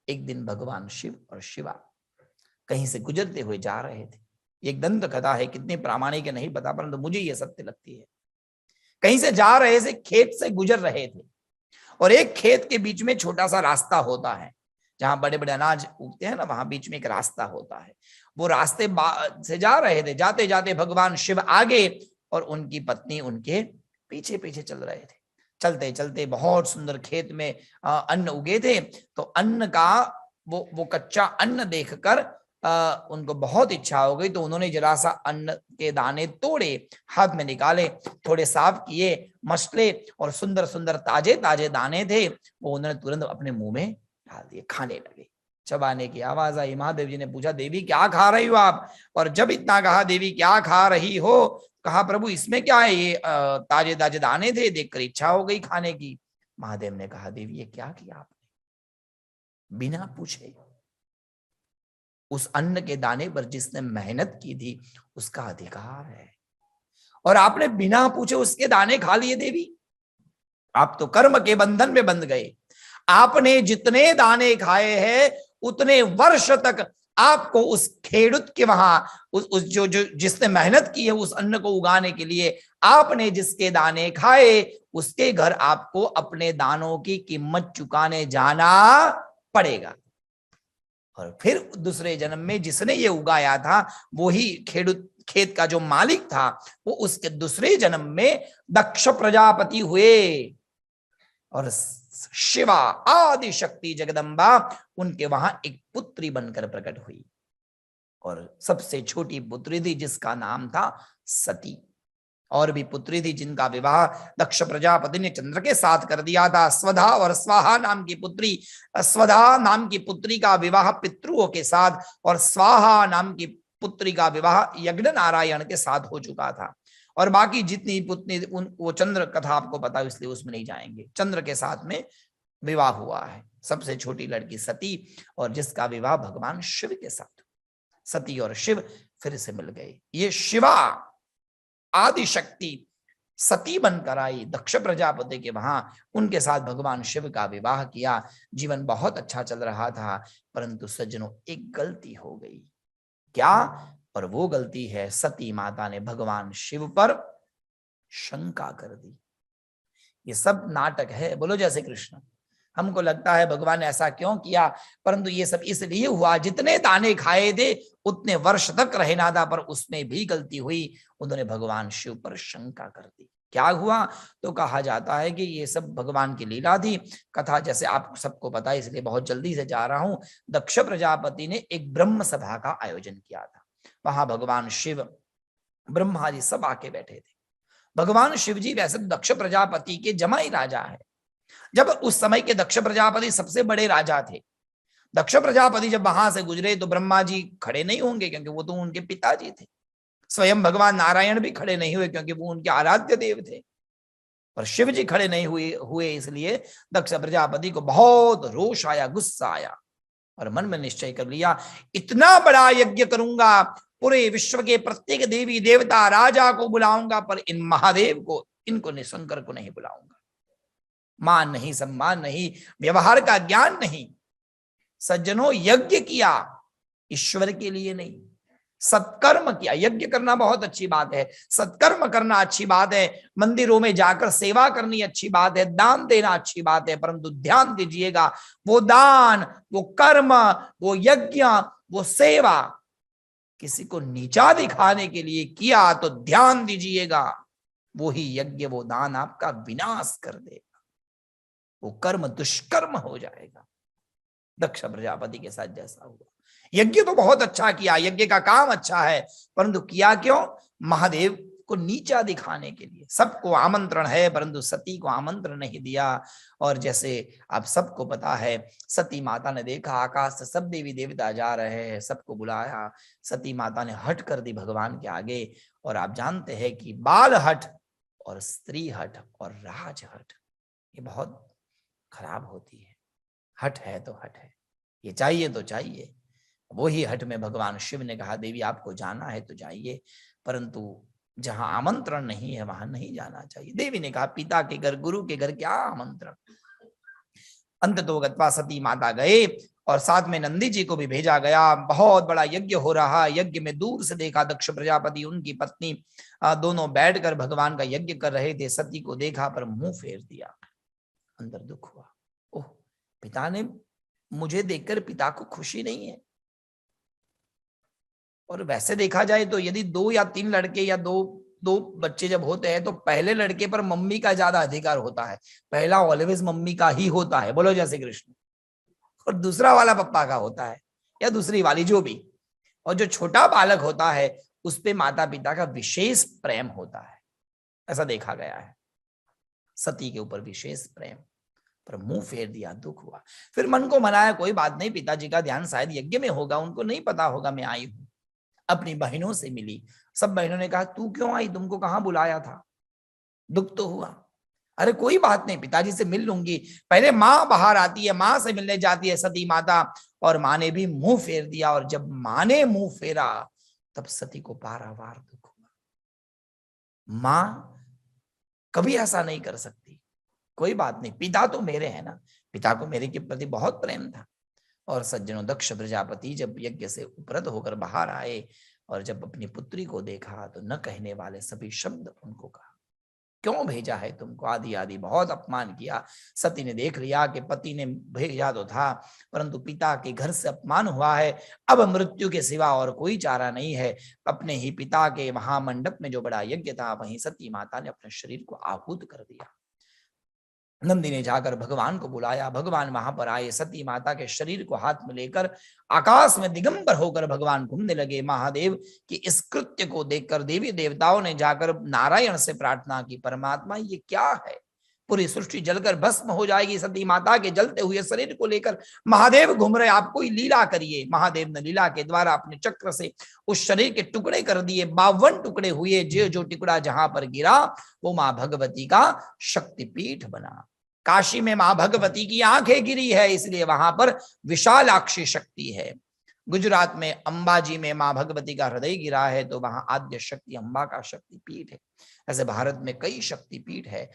एक दिन भगवान शिव और शिवा कहीं से गुजरते हुए जा रहे थे। एक दंत कथा है, कितनी प्रामाणिक है नहीं पता, परंतु मुझे यह सत्य लगती है। कहीं से जा रहे थे, खेत से गुजर रहे थे, और एक खेत के बीच में छोटा सा रास्ता होता है, जहां बड़े बड़े अनाज उगते हैं ना, वहां बीच में एक रास्ता होता है। वो रास्ते से जा रहे थे, जाते जाते भगवान शिव आगे और उनकी पत्नी उनके पीछे पीछे चल रहे थे। चलते चलते बहुत सुंदर खेत में अन्न उगे थे, तो अन्न का वो कच्चा अन्न देखकर उनको बहुत इच्छा हो गई, तो उन्होंने जरा सा अन्न के दाने तोड़े, हाथ में निकाले, थोड़े साफ किए, मसले, और सुंदर सुंदर ताजे ताजे दाने थे, वो उन्होंने तुरंत अपने मुंह में डाल दिए, खाने लगे। चबाने की आवाज आई। महादेव जी ने पूछा, देवी क्या खा रही हो आप? और जब इतना कहा, देवी क्या खा रही हो, कहा प्रभु इसमें क्या है, ये ताजे ताजे दाने थे, देखकर इच्छा हो गई खाने की। महादेव ने कहा, देवी ये क्या किया आपने? बिना पूछे उस अन्न के दाने पर जिसने मेहनत की थी उसका अधिकार है, और आपने बिना पूछे उसके दाने खा लिए। देवी आप तो कर्म के बंधन में बंध गए। आपने जितने दाने खाए हैं उतने वर्ष तक आपको उस खेडूत के वहां उस जो जिसने मेहनत की है उस अन्न को उगाने के लिए, आपने जिसके दाने खाए उसके घर आपको अपने दानों की कीमत चुकाने जाना पड़ेगा। और फिर दूसरे जन्म में जिसने ये उगाया था वही खेत का जो मालिक था, वो उसके दूसरे जन्म में दक्ष प्रजापति हुए, और शिवा आदि शक्ति जगदम्बा उनके वहां एक पुत्री बनकर प्रकट हुई, और सबसे छोटी पुत्री थी जिसका नाम था सती। और भी पुत्री थी जिनका विवाह दक्ष प्रजापति ने चंद्र के साथ कर दिया था। स्वधा और स्वाहा नाम की पुत्री, स्वधा नाम की पुत्री का विवाह पितृओं के साथ, और स्वाहा नाम की पुत्री का विवाह यज्ञ नारायण के साथ हो चुका था। और बाकी जितनी पुत्री वो चंद्र कथा आपको पता है, इसलिए उसमें नहीं जाएंगे। चंद्र के साथ में विवाह हुआ है सबसे छोटी लड़की सती, और जिसका विवाह भगवान शिव के साथ। सती और शिव फिर से मिल गए। ये शिवा आदि शक्ति सती बनकर आई दक्ष प्रजापति के वहां, उनके साथ भगवान शिव का विवाह किया। जीवन बहुत अच्छा चल रहा था, परंतु सज्जनों एक गलती हो गई। क्या? और वो गलती है, सती माता ने भगवान शिव पर शंका कर दी। ये सब नाटक है, बोलो जैसे कृष्ण। हमको लगता है भगवान ने ऐसा क्यों किया, परंतु ये सब इसलिए हुआ, जितने दाने खाए थे उतने वर्ष तक रहना था, पर उसमें भी गलती हुई, उन्होंने भगवान शिव पर शंका कर दी। क्या हुआ? तो कहा जाता है कि ये सब भगवान की लीला थी। कथा जैसे आप सबको पता है, इसलिए बहुत जल्दी से जा रहा हूं। दक्ष प्रजापति ने एक ब्रह्म सभा का आयोजन किया था। वहां भगवान शिव, ब्रह्मा जी सब आके बैठे थे। भगवान शिव जी वैसे दक्ष प्रजापति के जमाई राजा है। जब उस समय के दक्ष प्रजापति सबसे बड़े राजा थे, दक्ष प्रजापति जब वहां से गुजरे तो ब्रह्मा जी खड़े नहीं होंगे, क्योंकि वो तो उनके पिताजी थे। स्वयं भगवान नारायण भी खड़े नहीं हुए, क्योंकि वो उनके आराध्य देव थे। पर शिव जी खड़े नहीं हुए इसलिए दक्ष प्रजापति को बहुत रोष आया, गुस्सा आया, और मन में निश्चय कर लिया, इतना बड़ा यज्ञ करूंगा, पूरे विश्व के प्रत्येक देवी देवता राजा को बुलाऊंगा, पर इन महादेव को, इनको निशंकर को नहीं बुलाऊंगा। मान नहीं, सम्मान नहीं, व्यवहार का ज्ञान नहीं। सज्जनों यज्ञ किया ईश्वर के लिए नहीं, सत्कर्म किया। यज्ञ करना बहुत अच्छी बात है, सत्कर्म करना अच्छी बात है, मंदिरों में जाकर सेवा करनी अच्छी बात है, दान देना अच्छी बात है, परंतु ध्यान दीजिएगा, वो दान, वो कर्म, वो यज्ञ, वो सेवा किसी को नीचा दिखाने के लिए किया तो ध्यान दीजिएगा, वो ही यज्ञ, वो दान आपका विनाश कर देगा, वो कर्म दुष्कर्म हो जाएगा। दक्ष प्रजापति के साथ जैसा हुआ। यज्ञ तो बहुत अच्छा किया, यज्ञ का काम अच्छा है, परंतु किया क्यों? महादेव को नीचा दिखाने के लिए। सबको आमंत्रण है, परंतु सती को आमंत्रण नहीं दिया। और जैसे आप सबको पता है, सती माता ने देखा आकाश से सब देवी देवता जा रहे हैं, सबको बुलाया, सती माता ने हट कर दी भगवान के आगे। और आप जानते हैं कि बाल हट और स्त्री हट और राज हट ये बहुत खराब होती है। हट है तो हट है, ये चाहिए तो चाहिए। वही हट में भगवान शिव ने कहा, देवी आपको जाना है तो जाइए, परंतु जहां आमंत्रण नहीं है वहां नहीं जाना चाहिए। देवी ने कहा, पिता के घर, गुरु के घर क्या आमंत्रण। अंत तो गत्वा सती माता गए और साथ में नंदी जी को भी भेजा गया। बहुत बड़ा यज्ञ हो रहा, यज्ञ में दूर से देखा दक्ष प्रजापति, उनकी पत्नी दोनों बैठकर भगवान का यज्ञ कर रहे थे। सती को देखा पर मुंह फेर दिया, अंदर दुख हुआ। ओह, पिता ने मुझे देखकर पिता को खुशी नहीं है। और वैसे देखा जाए तो यदि 2 या 3 लड़के या दो बच्चे जब होते हैं तो पहले लड़के पर मम्मी का ज्यादा अधिकार होता है, पहला ऑलवेज मम्मी का ही होता है, बोलो जय श्री कृष्ण। और दूसरा वाला पप्पा का होता है या दूसरी वाली जो भी। और जो छोटा बालक होता है उस पे माता पिता का विशेष प्रेम होता है, ऐसा देखा गया है। सती के ऊपर विशेष प्रेम, पर मुंह फेर दिया, दुख हुआ। फिर मन को मनाया, कोई बात नहीं, पिताजी का ध्यान शायद यज्ञ में होगा, उनको नहीं पता होगा मैं आई हूं। अपनी बहनों से मिली, सब बहनों ने कहा तू क्यों आई, तुमको कहां बुलाया था। दुख तो हुआ, अरे कोई बात नहीं, पिताजी से मिल लूंगी। पहले माँ बाहर आती है, माँ से मिलने जाती है सती माता, और माँ ने भी मुंह फेर दिया। और जब माँ ने मुंह फेरा तब सती को पारावार दुख हुआ। माँ कभी ऐसा नहीं कर सकती, कोई बात नहीं, पिता तो मेरे हैं ना, पिता को मेरे के प्रति बहुत प्रेम था। और सज्जनों, दक्ष प्रजापति जब यज्ञ से उपरत होकर बाहर आए और जब अपनी पुत्री को देखा तो न कहने वाले सभी शब्द उनको कहा, क्यों भेजा है तुमको, आदि आदि बहुत अपमान किया। सती ने देख लिया कि पति ने भेजा तो था, परंतु पिता के घर से अपमान हुआ है, अब मृत्यु के सिवा और कोई चारा नहीं है। अपने ही पिता के महामंडप में जो बड़ा यज्ञ था वहीं सती माता ने अपने शरीर को आहूत कर दिया। नंदी ने जाकर भगवान को बुलाया, भगवान वहां पर आए, सती माता के शरीर को हाथ में लेकर आकाश में दिगंबर होकर भगवान घूमने लगे। महादेव की इस कृत्य को देखकर देवी देवताओं ने जाकर नारायण से प्रार्थना की, परमात्मा ये क्या है, पूरी सृष्टि जलकर भस्म हो जाएगी, सती माता के जलते हुए शरीर को लेकर महादेव घूम रहे, आप कोई लीला करिए। महादेव ने लीला के द्वारा अपने चक्र से उस शरीर के टुकड़े कर दिए, 52 टुकड़े हुए, जो टुकड़ा जहां पर गिरा वो मां भगवती का शक्तिपीठ बना। काशी में मां भगवती की आंखें गिरी है, इसलिए वहां पर विशालाक्षी शक्ति है। गुजरात में अंबाजी में मां भगवती का हृदय गिरा है तो वहां आद्य शक्ति अंबा का शक्तिपीठ है। ऐसे भारत में कई शक्तिपीठ है।